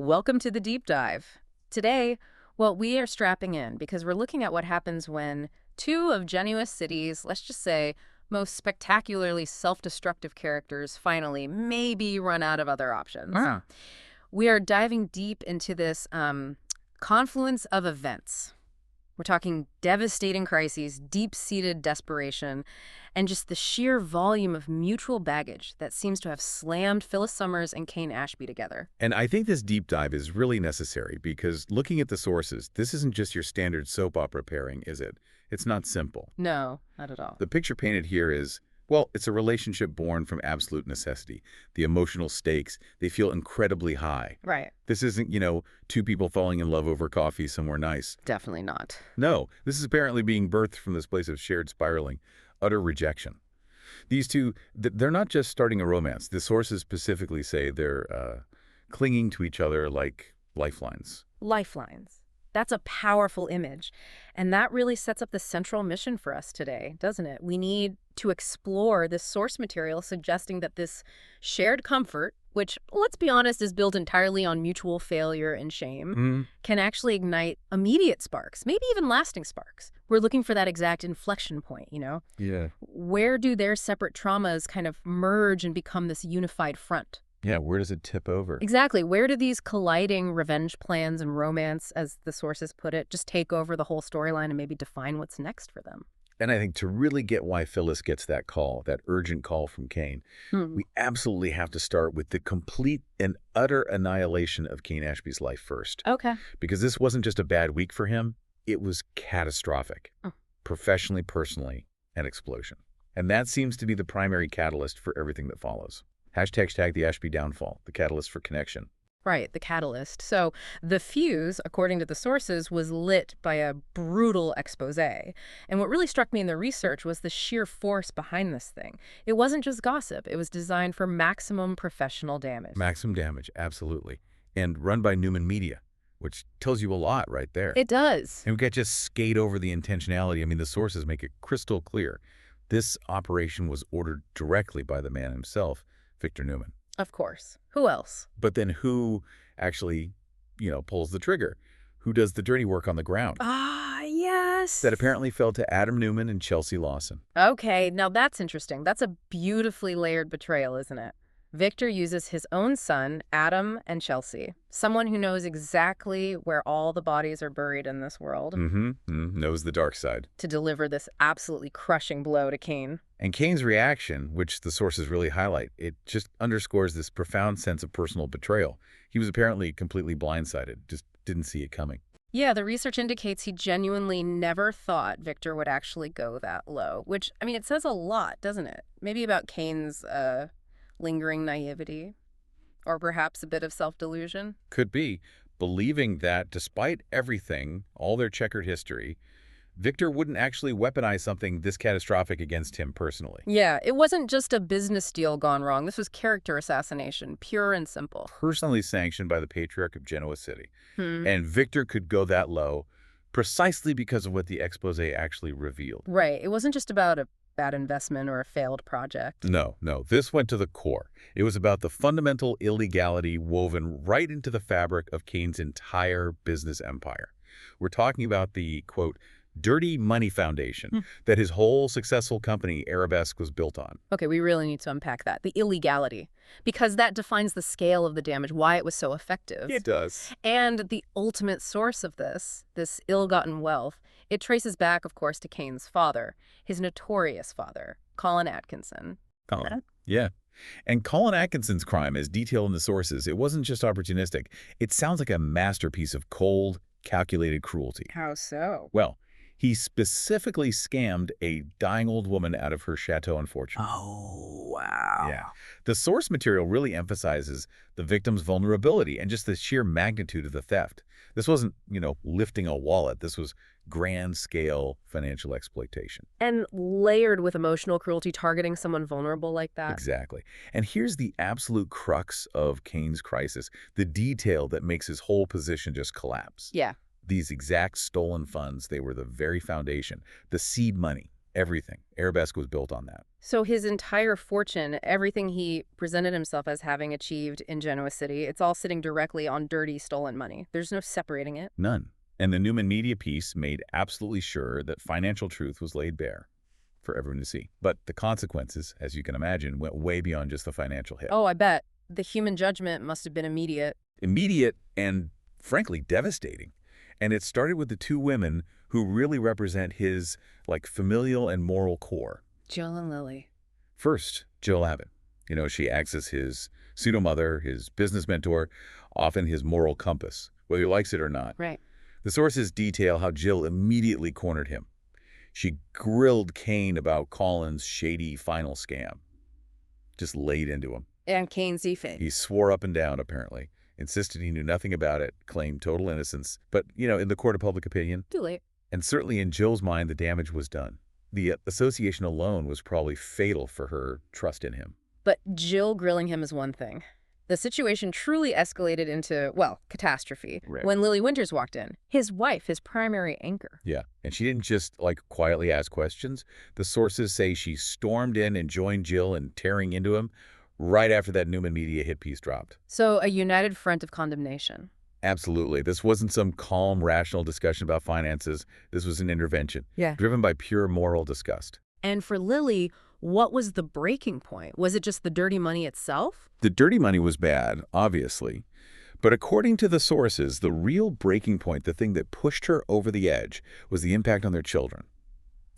Welcome to the deep dive. Today, well, we are strapping in because we're looking at what happens when two of Genuous City's, let's just say, most spectacularly self-destructive characters finally maybe run out of other options. Ah, We are diving deep into this confluence of events. We're talking devastating crises, deep-seated desperation, and just the sheer volume of mutual baggage that seems to have slammed Phyllis Summers and Kane Ashby together. and I think this deep dive is really necessary because looking at the sources, this isn't just your standard soap opera pairing, is it? It's not simple. No, not at all. The picture painted here is, well, it's a relationship born from absolute necessity. The emotional stakes, they feel incredibly high. Right. This isn't, two people falling in love over coffee somewhere nice. Definitely not. No, this is apparently being birthed from this place of shared spiraling, utter rejection. These two, they're not just starting a romance. The sources specifically say they're clinging to each other like lifelines. Lifelines. That's a powerful image. And that really sets up the central mission for us today, doesn't it? We need to explore this source material suggesting that this shared comfort, which, let's be honest, is built entirely on mutual failure and shame, can actually ignite immediate sparks, maybe even lasting sparks. We're looking for that exact inflection point, Yeah. Where do their separate traumas kind of merge and become this unified front? Yeah, where does it tip over? Exactly. Where do these colliding revenge plans and romance, as the sources put it, just take over the whole storyline and maybe define what's next for them? And I think to really get why Phyllis gets that call, that urgent call from Kane, we absolutely have to start with the complete and utter annihilation of Kane Ashby's life first. Okay. Because this wasn't just a bad week for him, it was catastrophic. Oh. Professionally, personally, an explosion. And that seems to be the primary catalyst for everything that follows. Hashtag the Ashby downfall, the catalyst for connection. Right, the catalyst. So the fuse, according to the sources, was lit by a brutal expose. And what really struck me in the research was the sheer force behind this thing. It wasn't just gossip. It was designed for maximum professional damage. Maximum damage, absolutely. And run by Newman Media, which tells you a lot right there. It does. And we can't just skate over the intentionality. I mean, the sources make it crystal clear. This operation was ordered directly by the man himself, Victor Newman. Of course. Who else? But then who actually, pulls the trigger? Who does the dirty work on the ground? Ah, yes. That apparently fell to Adam Newman and Chelsea Lawson. Okay, now that's interesting. That's a beautifully layered betrayal, isn't it? Victor uses his own son, Adam, and Chelsea, someone who knows exactly where all the bodies are buried in this world, Knows the dark side. to deliver this absolutely crushing blow to Kane. And Kane's reaction, which the sources really highlight, it just underscores this profound sense of personal betrayal. He was apparently completely blindsided, just didn't see it coming. Yeah, the research indicates he genuinely never thought Victor would actually go that low, which, I mean, it says a lot, doesn't it? Maybe about Kane's, lingering naivety, or perhaps a bit of self-delusion. Could be, believing that despite everything, all their checkered history, Victor wouldn't actually weaponize something this catastrophic against him personally. Yeah, it wasn't just a business deal gone wrong. This was character assassination, pure and simple. Personally sanctioned by the Patriarch of Genoa City. And Victor could go that low precisely because of what the expose actually revealed. Right. It wasn't just about a bad investment or a failed project. No. This went to the core. It was about the fundamental illegality woven right into the fabric of Kane's entire business empire. We're talking about the, quote, dirty money foundation that his whole successful company, Arabesque, was built on. Okay, we really need to unpack that. The illegality. Because that defines the scale of the damage, why it was so effective. It does. And the ultimate source of this ill-gotten wealth, it traces back, of course, to Kane's father, his notorious father, Colin Atkinson. Colin. Yeah. And Colin Atkinson's crime, as detailed in the sources, it wasn't just opportunistic. It sounds like a masterpiece of cold, calculated cruelty. How so? Well, he specifically scammed a dying old woman out of her chateau and fortune. Oh, wow. Yeah. The source material really emphasizes the victim's vulnerability and just the sheer magnitude of the theft. This wasn't, lifting a wallet. This was grand-scale financial exploitation. And layered with emotional cruelty, targeting someone vulnerable like that. Exactly. And here's the absolute crux of Kane's crisis, the detail that makes his whole position just collapse. Yeah. These exact stolen funds, they were the very foundation, the seed money Everything. Arabesque was built on that. So his entire fortune, everything he presented himself as having achieved in Genoa City, it's all sitting directly on dirty, stolen money. There's no separating it. None. And the Newman Media piece made absolutely sure that financial truth was laid bare for everyone to see. But the consequences, as you can imagine, went way beyond just the financial hit. Oh, I bet. The human judgment must have been immediate. Immediate and, frankly, devastating. And it started with the two women who really represent his, familial and moral core. Jill and Lily. First, Jill Abbott. She acts as his pseudo-mother, his business mentor, often his moral compass, whether he likes it or not. Right. The sources detail how Jill immediately cornered him. She grilled Kane about Colin's shady final scam. Just laid into him. And Kane Z-Fig. He swore up and down, apparently. Insisted he knew nothing about it, claimed total innocence. But, in the court of public opinion, Too late. and certainly in Jill's mind, the damage was done. The association alone was probably fatal for her trust in him. But Jill grilling him is one thing. The situation truly escalated into, catastrophe. Right. When Lily Winters walked in. His wife, his primary anchor. Yeah, and she didn't just, quietly ask questions. The sources say she stormed in and joined Jill in tearing into him right after that Newman Media hit piece dropped. So a united front of condemnation. Absolutely. This wasn't some calm, rational discussion about finances. This was an intervention. Yeah. Driven by pure moral disgust. And for Lily, what was the breaking point? Was it just the dirty money itself? The dirty money was bad, obviously. But according to the sources, the real breaking point, the thing that pushed her over the edge, was the impact on their children.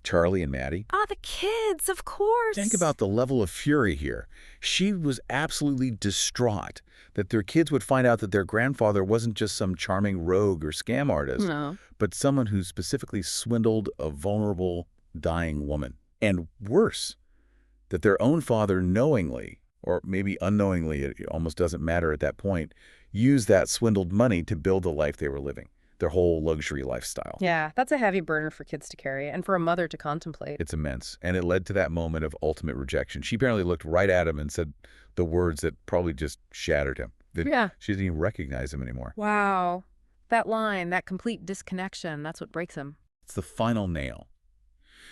Charlie and Maddie. Ah, the kids, of course. Think about the level of fury here. She was absolutely distraught that their kids would find out that their grandfather wasn't just some charming rogue or scam artist, No. but someone who specifically swindled a vulnerable, dying woman. And worse, that their own father knowingly, or maybe unknowingly, it almost doesn't matter at that point, used that swindled money to build the life they were living, their whole luxury lifestyle. Yeah, that's a heavy burden for kids to carry and for a mother to contemplate. It's immense. And it led to that moment of ultimate rejection. She apparently looked right at him and said the words that probably just shattered him. Yeah. She didn't even recognize him anymore. Wow. That line, that complete disconnection, that's what breaks him. It's the final nail.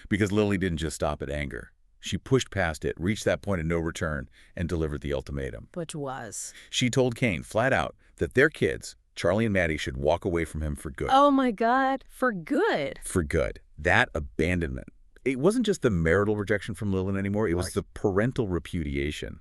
Because Lily didn't just stop at anger. She pushed past it, reached that point of no return, and delivered the ultimatum. Which was? She told Kane flat out that their kids, Charlie and Maddie, should walk away from him for good. Oh my God, for good. For good. That abandonment. It wasn't just the marital rejection from Lillian anymore. It was the parental repudiation.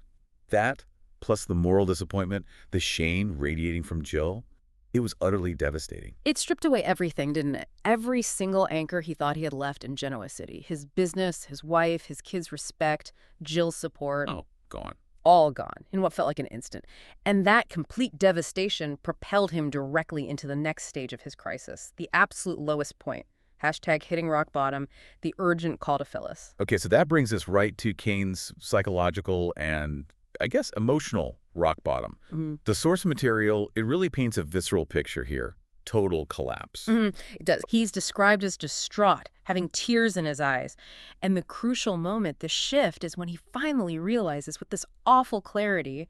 That, plus the moral disappointment, the shame radiating from Jill, it was utterly devastating. It stripped away everything, didn't it? Every single anchor he thought he had left in Genoa City. His business, his wife, his kids' respect, Jill's support. Oh, gone. All gone in what felt like an instant. And that complete devastation propelled him directly into the next stage of his crisis, the absolute lowest point. Hashtag hitting rock bottom, the urgent call to Phyllis. Okay, so that brings us right to Kane's psychological and, I guess, emotional rock bottom. Mm-hmm. The source material, it really paints a visceral picture here. Total collapse. Mm-hmm. It does. He's described as distraught, having tears in his eyes. And the crucial moment, the shift, is when he finally realizes with this awful clarity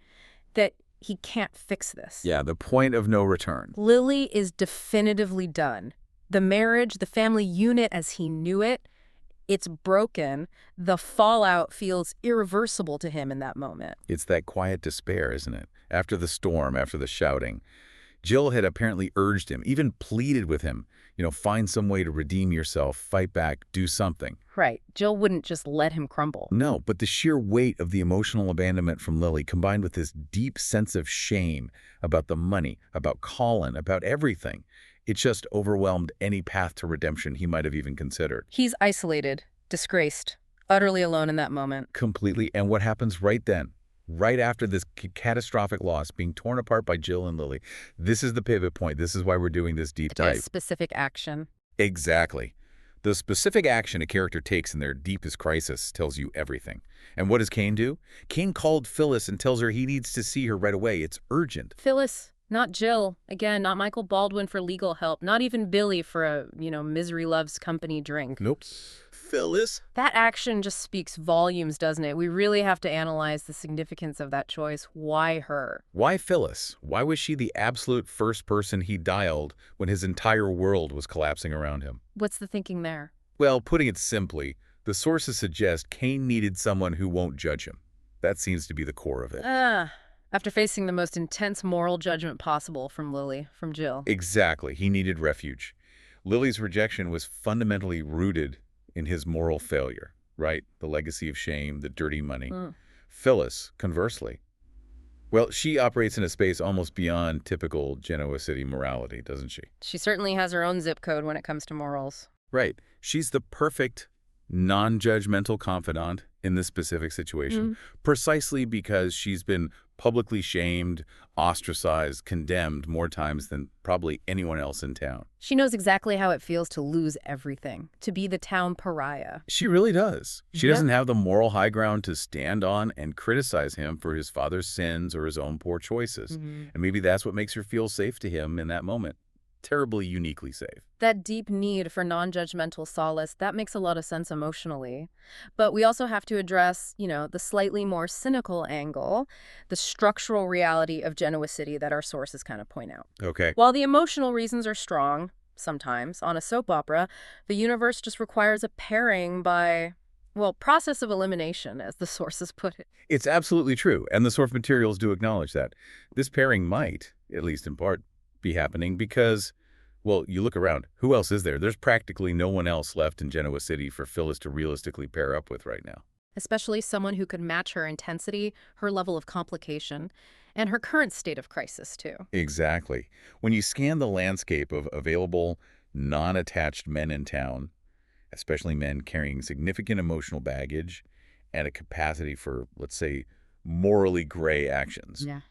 that he can't fix this. Yeah, the point of no return. Lily is definitively done. The marriage, the family unit as he knew it, it's broken. The fallout feels irreversible to him in that moment. It's that quiet despair, isn't it? After the storm, after the shouting. Jill had apparently urged him, even pleaded with him, find some way to redeem yourself, fight back, do something. Right. Jill wouldn't just let him crumble. No, but the sheer weight of the emotional abandonment from Lily, combined with this deep sense of shame about the money, about Colin, about everything, it just overwhelmed any path to redemption he might have even considered. He's isolated, disgraced, utterly alone in that moment. Completely. And what happens right then? Right after this catastrophic loss, being torn apart by Jill and Lily. This is the pivot point. This is why we're doing this deep dive. Specific action. Exactly. The specific action a character takes in their deepest crisis tells you everything. And what does Kane do? Kane called Phyllis and tells her he needs to see her right away. It's urgent. Phyllis, not Jill. Again, not Michael Baldwin for legal help. Not even Billy for a, misery loves company drink. Nope. Phyllis. That action just speaks volumes, doesn't it? We really have to analyze the significance of that choice. Why her? Why Phyllis? Why was she the absolute first person he dialed when his entire world was collapsing around him? What's the thinking there? Well, putting it simply, The sources suggest Kane needed someone who won't judge him. That seems to be the core of it. After facing the most intense moral judgment possible from Lily, from Jill. Exactly. He needed refuge. Lily's rejection was fundamentally rooted in his moral failure, right? The legacy of shame, the dirty money. Phyllis, conversely, well, she operates in a space almost beyond typical Genoa City morality, doesn't she? She certainly has her own zip code when it comes to morals. Right. She's the perfect non-judgmental confidant in this specific situation, precisely because she's been publicly shamed, ostracized, condemned more times than probably anyone else in town. She knows exactly how it feels to lose everything, to be the town pariah. She really does. She Yep. doesn't have the moral high ground to stand on and criticize him for his father's sins or his own poor choices. And maybe that's what makes her feel safe to him in that moment. Terribly uniquely safe. That deep need for non-judgmental solace, that makes a lot of sense emotionally. But we also have to address, the slightly more cynical angle, the structural reality of Genoa City that our sources kind of point out. Okay. While the emotional reasons are strong, sometimes, on a soap opera, the universe just requires a pairing by, process of elimination, as the sources put it. It's absolutely true, and the source materials do acknowledge that. This pairing might, at least in part, be happening because, you look around. Who else is there? There's practically no one else left in Genoa City for Phyllis to realistically pair up with right now. Especially someone who could match her intensity, her level of complication, and her current state of crisis, too. Exactly. When you scan the landscape of available, non-attached men in town, especially men carrying significant emotional baggage and a capacity for, let's say, morally gray actions, Yeah.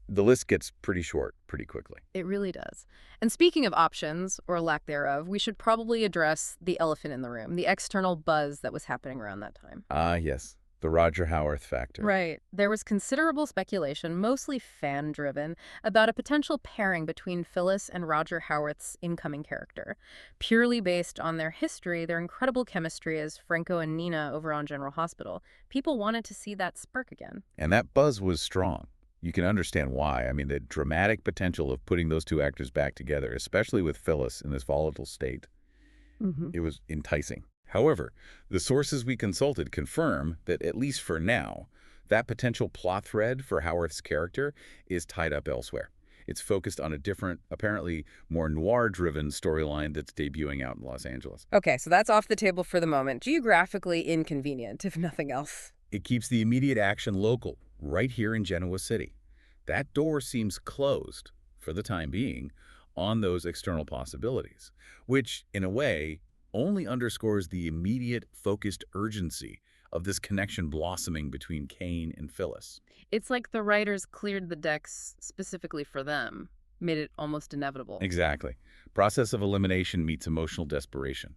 the list gets pretty short pretty quickly. It really does. And speaking of options, or lack thereof, we should probably address the elephant in the room, the external buzz that was happening around that time. Ah, yes. The Roger Howarth factor. Right. There was considerable speculation, mostly fan-driven, about a potential pairing between Phyllis and Roger Howarth's incoming character, purely based on their history, their incredible chemistry as Franco and Nina over on General Hospital. People wanted to see that spark again. And that buzz was strong. You can understand why. I mean, the dramatic potential of putting those two actors back together, especially with Phyllis in this volatile state, it was enticing. However, the sources we consulted confirm that, at least for now, that potential plot thread for Howarth's character is tied up elsewhere. It's focused on a different, apparently more noir-driven storyline that's debuting out in Los Angeles. Okay, so that's off the table for the moment. Geographically inconvenient, if nothing else. It keeps the immediate action local, right here in Genoa City. That door seems closed, for the time being, on those external possibilities, which, in a way, only underscores the immediate, focused urgency of this connection blossoming between Kane and Phyllis. It's like the writers cleared the decks specifically for them, made it almost inevitable. Exactly. Process of elimination meets emotional desperation.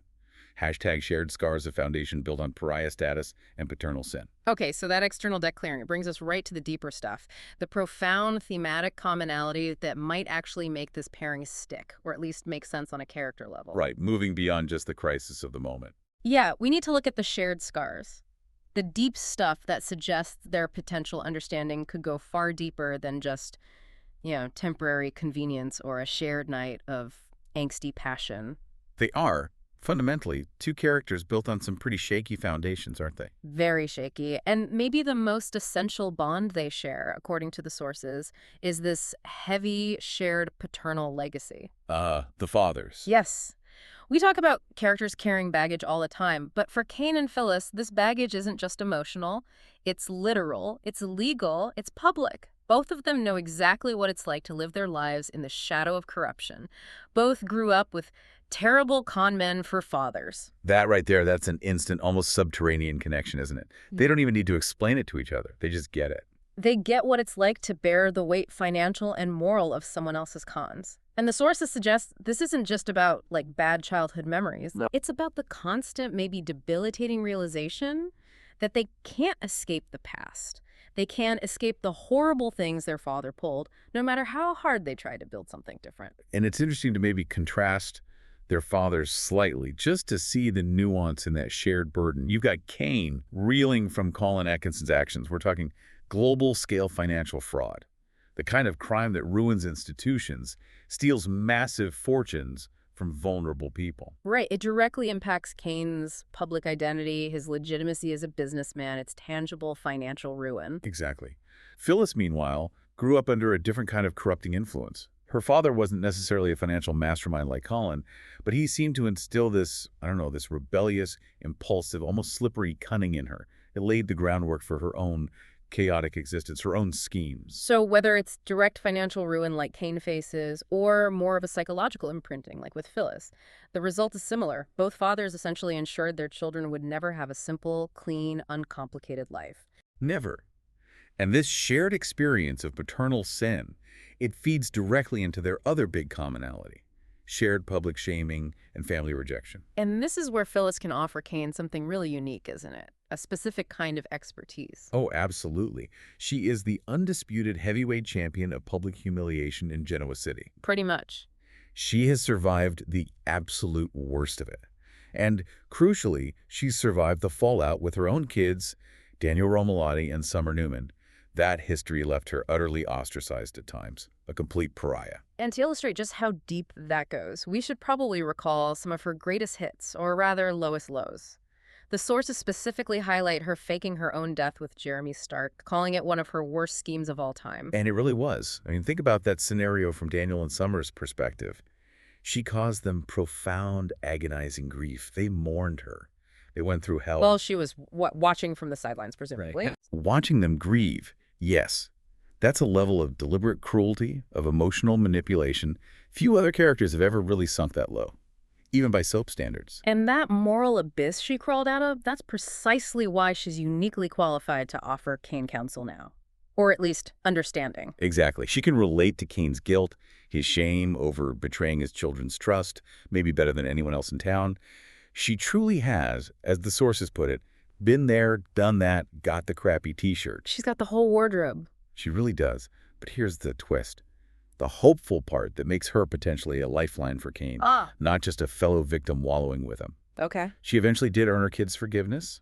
Hashtag shared scars of foundation built on pariah status and paternal sin. Okay, so that external deck clearing, it brings us right to the deeper stuff. The profound thematic commonality that might actually make this pairing stick, or at least make sense on a character level. Right, moving beyond just the crisis of the moment. Yeah, we need to look at the shared scars. The deep stuff that suggests their potential understanding could go far deeper than just, temporary convenience or a shared night of angsty passion. They are, fundamentally, two characters built on some pretty shaky foundations, aren't they? Very shaky. And maybe the most essential bond they share, according to the sources, is this heavy shared paternal legacy. The fathers. Yes. We talk about characters carrying baggage all the time, but for Kane and Phyllis, this baggage isn't just emotional. It's literal, it's legal, it's public. Both of them know exactly what it's like to live their lives in the shadow of corruption. Both grew up with terrible con men for fathers. That right there, that's an instant, almost subterranean connection, isn't it? They don't even need to explain it to each other. They just get it. They get what it's like to bear the weight, financial and moral, of someone else's cons. And the sources suggest this isn't just about, bad childhood memories. No. It's about the constant, maybe debilitating realization that they can't escape the past. They can't escape the horrible things their father pulled, no matter how hard they try to build something different. And it's interesting to maybe contrast their fathers slightly, just to see the nuance in that shared burden. You've got Kane reeling from Colin Atkinson's actions. We're talking global-scale financial fraud, the kind of crime that ruins institutions, steals massive fortunes from vulnerable people. Right. It directly impacts Kane's public identity, his legitimacy as a businessman. It's tangible financial ruin. Exactly. Phyllis, meanwhile, grew up under a different kind of corrupting influence. Her father wasn't necessarily a financial mastermind like Colin, but he seemed to instill this, I don't know, this rebellious, impulsive, almost slippery cunning in her. It laid the groundwork for her own chaotic existence, her own schemes. So whether it's direct financial ruin like Kane faces or more of a psychological imprinting like with Phyllis, the result is similar. Both fathers essentially ensured their children would never have a simple, clean, uncomplicated life. Never. And this shared experience of paternal sin, it feeds directly into their other big commonality, shared public shaming and family rejection. And this is where Phyllis can offer Kane something really unique, isn't it? A specific kind of expertise. Oh, absolutely. She is the undisputed heavyweight champion of public humiliation in Genoa City. Pretty much. She has survived the absolute worst of it. And crucially, she's survived the fallout with her own kids, Daniel Romalotti and Summer Newman. That history left her utterly ostracized at times, a complete pariah. And to illustrate just how deep that goes, we should probably recall some of her greatest hits, or rather lowest lows. The sources specifically highlight her faking her own death with Jeremy Stark, calling it one of her worst schemes of all time. And it really was. I mean, think about that scenario from Daniel and Summer's perspective. She caused them profound, agonizing grief. They mourned her. They went through hell. Well, she was watching from the sidelines, presumably. Right. Watching them grieve, yes. That's a level of deliberate cruelty, of emotional manipulation. Few other characters have ever really sunk that low, even by soap standards. And that moral abyss she crawled out of, that's precisely why she's uniquely qualified to offer Kane counsel now. Or at least understanding. Exactly. She can relate to Kane's guilt, his shame over betraying his children's trust, maybe better than anyone else in town. She truly has, as the sources put it, been there, done that, got the crappy T-shirt. She's got the whole wardrobe. She really does. But here's the twist. The hopeful part that makes her potentially a lifeline for Kane, not just a fellow victim wallowing with him. Okay. She eventually did earn her kids' forgiveness.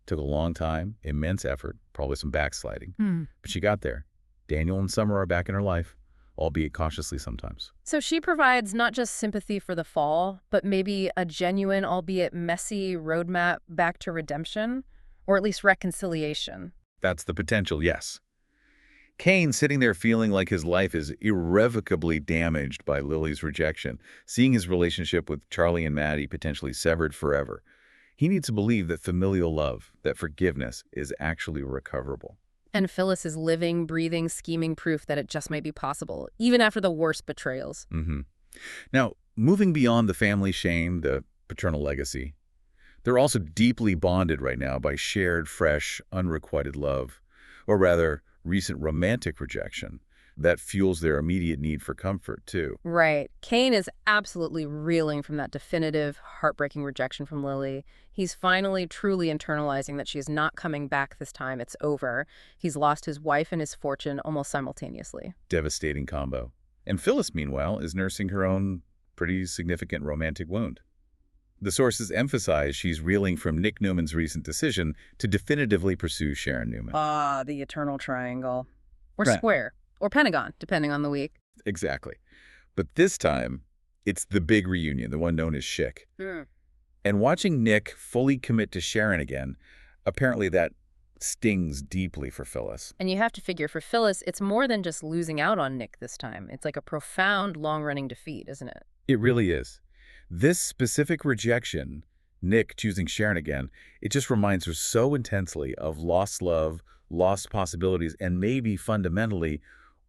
Took a long time, immense effort, probably some backsliding. But she got there. Daniel and Summer are back in her life, albeit cautiously sometimes. So she provides not just sympathy for the fall, but maybe a genuine, albeit messy, roadmap back to redemption, or at least reconciliation. That's the potential, yes. Kane sitting there feeling like his life is irrevocably damaged by Lily's rejection, seeing his relationship with Charlie and Maddie potentially severed forever. He needs to believe that familial love, that forgiveness, is actually recoverable. And Phyllis is living, breathing, scheming proof that it just might be possible, even after the worst betrayals. Now, moving beyond the family shame, the paternal legacy, they're also deeply bonded right now by shared, fresh, unrequited love, or rather, recent romantic rejection that fuels their immediate need for comfort, too. Right. Kane is absolutely reeling from that definitive, heartbreaking rejection from Lily. He's finally truly internalizing that she's not coming back this time. It's over. He's lost his wife and his fortune almost simultaneously. Devastating combo. And Phyllis, meanwhile, is nursing her own pretty significant romantic wound. The sources emphasize she's reeling from Nick Newman's recent decision to definitively pursue Sharon Newman. The eternal triangle. Or Right. square. Or pentagon, depending on the week. Exactly. But this time, it's the big reunion, the one known as Chic. And watching Nick fully commit to Sharon again, apparently that stings deeply for Phyllis. And you have to figure, for Phyllis, it's more than just losing out on Nick this time. It's like a profound, long-running defeat, isn't it? It really is. This specific rejection, Nick choosing Sharon again, it just reminds her so intensely of lost love, lost possibilities, and maybe fundamentally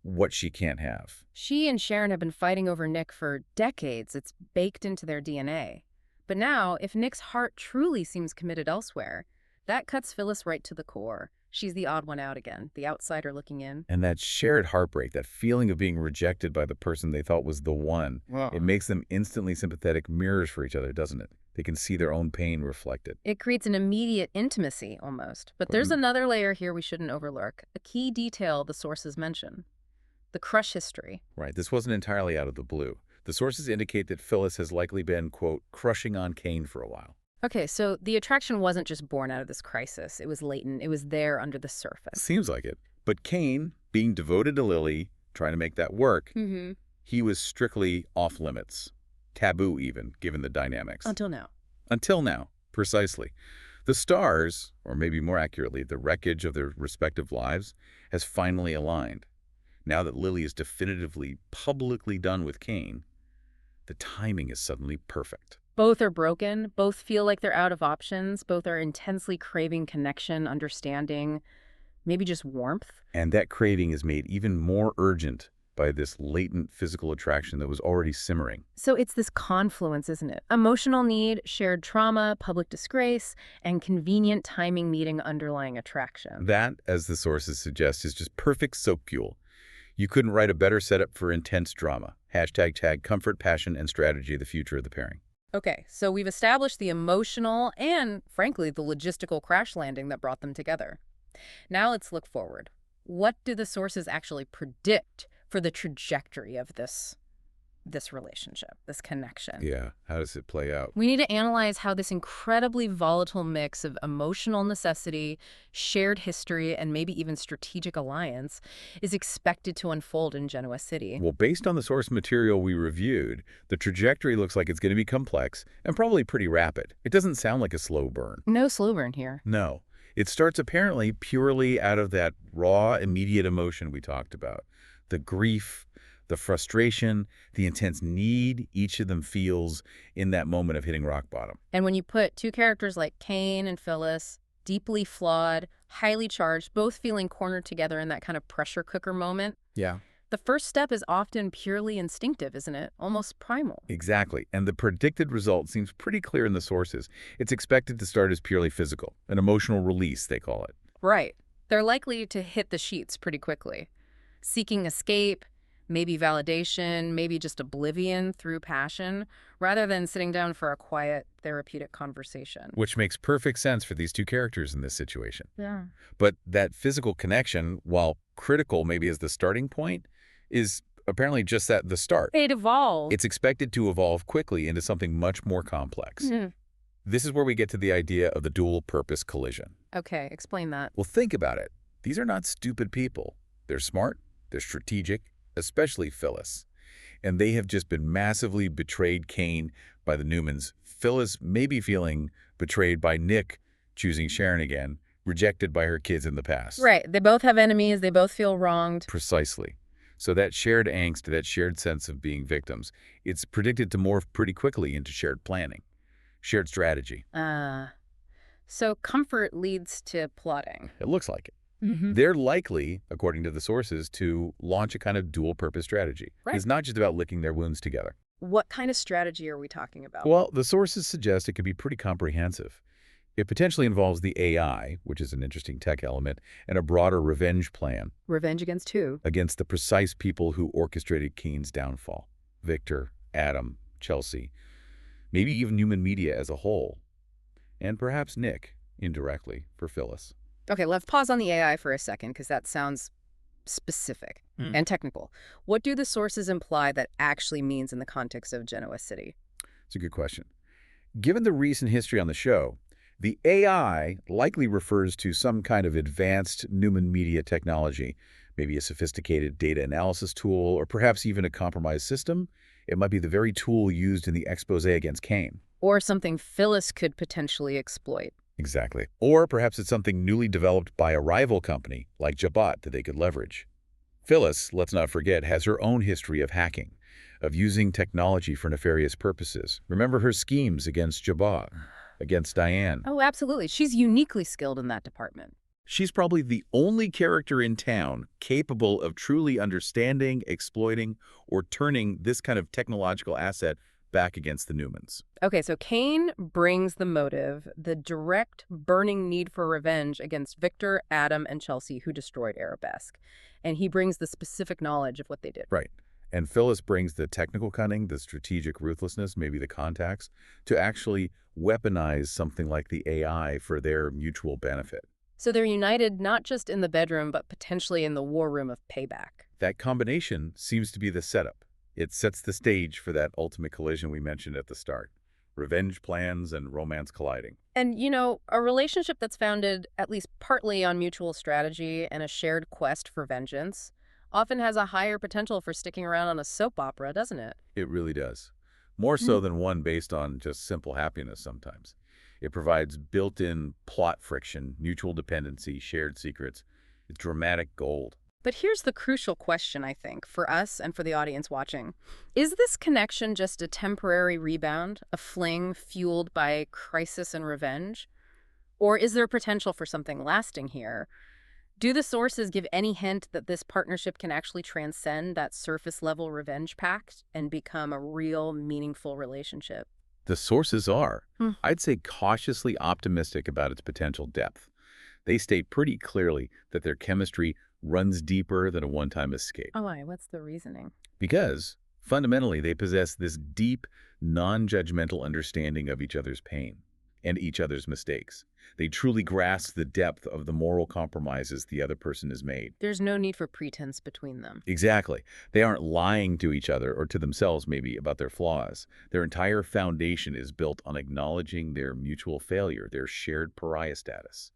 what she can't have. She and Sharon have been fighting over Nick for decades. It's baked into their DNA. But now, if Nick's heart truly seems committed elsewhere, that cuts Phyllis right to the core. She's the odd one out again, the outsider looking in. And that shared heartbreak, that feeling of being rejected by the person they thought was the one, it makes them instantly sympathetic mirrors for each other, doesn't it? They can see their own pain reflected. It creates an immediate intimacy, almost. But there's another layer here we shouldn't overlook, a key detail the sources mention. The crush history. Right, this wasn't entirely out of the blue. The sources indicate that Phyllis has likely been, quote, crushing on Kane for a while. Okay, so the attraction wasn't just born out of this crisis. It was latent. It was there under the surface. Seems like it. But Kane, being devoted to Lily, trying to make that work, he was strictly off limits. taboo even, given the dynamics. Until now. Until now, precisely. The stars, or maybe more accurately, the wreckage of their respective lives, has finally aligned. Now that Lily is definitively, publicly done with Kane, the timing is suddenly perfect. Both are broken. Both feel like they're out of options. Both are intensely craving connection, understanding, maybe just warmth. And that craving is made even more urgent by this latent physical attraction that was already simmering. So it's this confluence, isn't it? Emotional need, shared trauma, public disgrace, and convenient timing meeting underlying attraction. That, as the sources suggest, is just perfect soap fuel. You couldn't write a better setup for intense drama. #tag comfort, passion, and strategy, the future of the pairing. Okay, so we've established the emotional and, frankly, the logistical crash landing that brought them together. Now let's look forward. What do the sources actually predict for the trajectory of this relationship, this connection? Yeah, how does it play out? We need to analyze how this incredibly volatile mix of emotional necessity, shared history, and maybe even strategic alliance is expected to unfold in Genoa City. Well, based on the source material we reviewed, the trajectory looks like it's going to be complex and probably pretty rapid. It doesn't sound like a slow burn. No slow burn here. No. It starts apparently purely out of that raw, immediate emotion we talked about. The grief, the frustration, the intense need each of them feels in that moment of hitting rock bottom. And when you put two characters like Kane and Phyllis, deeply flawed, highly charged, both feeling cornered together in that kind of pressure cooker moment, Yeah. the first step is often purely instinctive, isn't it? Almost primal. Exactly. And the predicted result seems pretty clear in the sources. It's expected to start as purely physical, an emotional release, they call it. Right. They're likely to hit the sheets pretty quickly, seeking escape, maybe validation, maybe just oblivion through passion, rather than sitting down for a quiet, therapeutic conversation. Which makes perfect sense for these two characters in this situation. Yeah. But that physical connection, while critical maybe as the starting point, is apparently just at the start. It evolves. It's expected to evolve quickly into something much more complex. This is where we get to the idea of the dual-purpose collision. Okay, explain that. Well, think about it. These are not stupid people. They're smart, they're strategic, especially Phyllis. And they have just been massively betrayed Kane by the Newmans. Phyllis may be feeling betrayed by Nick choosing Sharon again, rejected by her kids in the past. Right. They both have enemies. They both feel wronged. Precisely. So that shared angst, that shared sense of being victims, it's predicted to morph pretty quickly into shared planning, shared strategy. So comfort leads to plotting. It looks like it. They're likely, according to the sources, to launch a kind of dual-purpose strategy. Right. It's not just about licking their wounds together. What kind of strategy are we talking about? Well, the sources suggest it could be pretty comprehensive. It potentially involves the AI, which is an interesting tech element, and a broader revenge plan Revenge against who? against the precise people who orchestrated Kane's downfall. Victor, Adam, Chelsea, maybe even human media as a whole, and perhaps Nick, indirectly, for Phyllis. Okay, let's pause on the AI for a second because that sounds specific and technical. What do the sources imply that actually means in the context of Genoa City? It's a good question. Given the recent history on the show, the AI likely refers to some kind of advanced Newman media technology, maybe a sophisticated data analysis tool, or perhaps even a compromised system. It might be the very tool used in the expose against Kane. Or something Phyllis could potentially exploit. Exactly. Or perhaps it's something newly developed by a rival company, like Jabot, that they could leverage. Phyllis, let's not forget, has her own history of hacking, of using technology for nefarious purposes. Remember her schemes against Jabot, against Diane. Oh, absolutely. She's uniquely skilled in that department. She's probably the only character in town capable of truly understanding, exploiting, or turning this kind of technological asset back against the Newmans. Okay, so Kane brings the motive, the direct burning need for revenge against Victor, Adam, and Chelsea, who destroyed Arabesque. And he brings the specific knowledge of what they did. Right. And Phyllis brings the technical cunning, the strategic ruthlessness, maybe the contacts, to actually weaponize something like the AI for their mutual benefit. So they're united not just in the bedroom, but potentially in the war room of payback. That combination seems to be the setup. It sets the stage for that ultimate collision we mentioned at the start. Revenge plans and romance colliding. And, you know, a relationship that's founded at least partly on mutual strategy and a shared quest for vengeance often has a higher potential for sticking around on a soap opera, doesn't it? It really does. more Mhm. so than one based on just simple happiness sometimes. It provides built-in plot friction, mutual dependency, shared secrets. It's dramatic gold. But here's the crucial question, I think, for us and for the audience watching. Is this connection just a temporary rebound, a fling fueled by crisis and revenge? Or is there potential for something lasting here? Do the sources give any hint that this partnership can actually transcend that surface level revenge pact and become a real, meaningful relationship? The sources are, Hmm. I'd say, cautiously optimistic about its potential depth. They state pretty clearly that their chemistry runs deeper than a one-time escape. Oh, why? What's the reasoning? Because, fundamentally, they possess this deep, non-judgmental understanding of each other's pain and each other's mistakes. They truly grasp the depth of the moral compromises the other person has made. There's no need for pretense between them. Exactly. They aren't lying to each other or to themselves, maybe, about their flaws. Their entire foundation is built on acknowledging their mutual failure, their shared pariah status.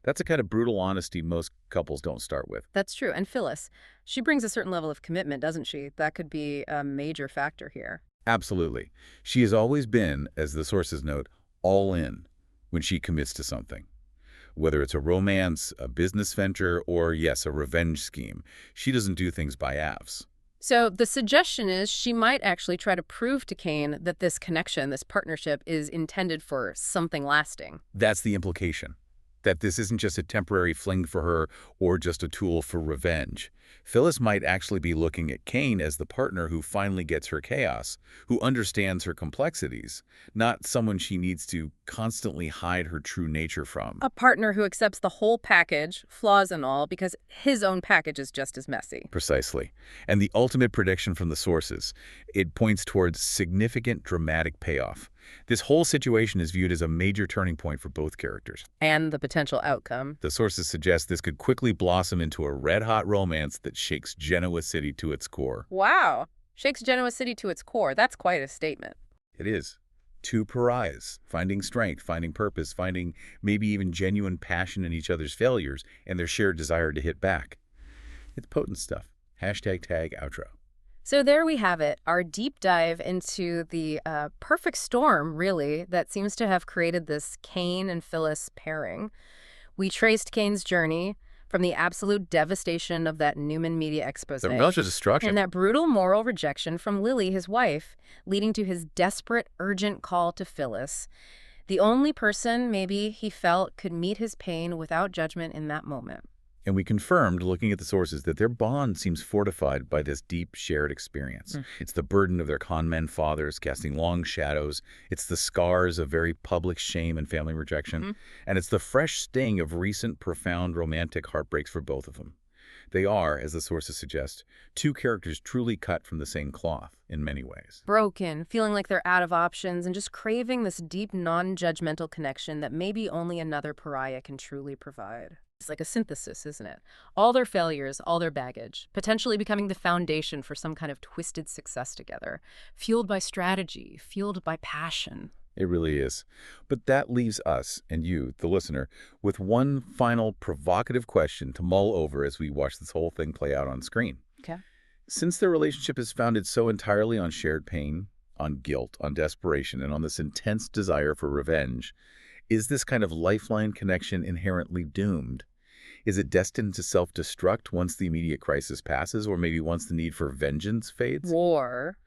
That's a kind of brutal honesty most couples don't start with. That's true. And Phyllis, she brings a certain level of commitment, doesn't she? That could be a major factor here. Absolutely. She has always been, as the sources note, all in when she commits to something. Whether it's a romance, a business venture, or, yes, a revenge scheme, she doesn't do things by halves. So the suggestion is she might actually try to prove to Kane that this connection, this partnership, is intended for something lasting. That's the implication. That this isn't just a temporary fling for her or just a tool for revenge. Phyllis might actually be looking at Kane as the partner who finally gets her chaos, who understands her complexities, not someone she needs to constantly hide her true nature from. A partner who accepts the whole package, flaws and all, because his own package is just as messy. Precisely. And the ultimate prediction from the sources, it points towards significant dramatic payoff. This whole situation is viewed as a major turning point for both characters. And the potential outcome. The sources suggest this could quickly blossom into a red-hot romance that shakes Genoa City to its core. Wow. Shakes Genoa City to its core. That's quite a statement. It is. Two pariahs, finding strength, finding purpose, finding maybe even genuine passion in each other's failures and their shared desire to hit back. It's potent stuff. Hashtag tag outro. So there we have it, our deep dive into the perfect storm, really, that seems to have created this Kane and Phyllis pairing. We traced Kane's journey from the absolute devastation of that Newman Media expose The religious destruction. and that brutal moral rejection from Lily, his wife, leading to his desperate, urgent call to Phyllis, the only person maybe he felt could meet his pain without judgment in that moment. And we confirmed, looking at the sources, that their bond seems fortified by this deep shared experience. It's the burden of their con men fathers casting long shadows. It's the scars of very public shame and family rejection. And it's the fresh sting of recent, profound romantic heartbreaks for both of them. They are, as the sources suggest, two characters truly cut from the same cloth in many ways. Broken, feeling like they're out of options, and just craving this deep, non-judgmental connection that maybe only another pariah can truly provide. It's like a synthesis, isn't it? All their failures, all their baggage, potentially becoming the foundation for some kind of twisted success together, fueled by strategy, fueled by passion. It really is. But that leaves us, and you, the listener, with one final provocative question to mull over as we watch this whole thing play out on screen. Okay. Since their relationship is founded so entirely on shared pain, on guilt, on desperation, and on this intense desire for revenge, is this kind of lifeline connection inherently doomed? Is it destined to self-destruct once the immediate crisis passes, or maybe once the need for vengeance fades? War.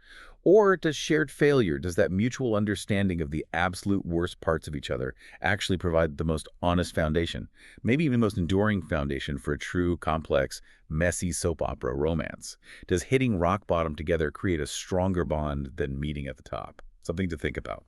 Or does shared failure, does that mutual understanding of the absolute worst parts of each other actually provide the most honest foundation, maybe even the most enduring foundation for a true, complex, messy soap opera romance? Does hitting rock bottom together create a stronger bond than meeting at the top? Something to think about.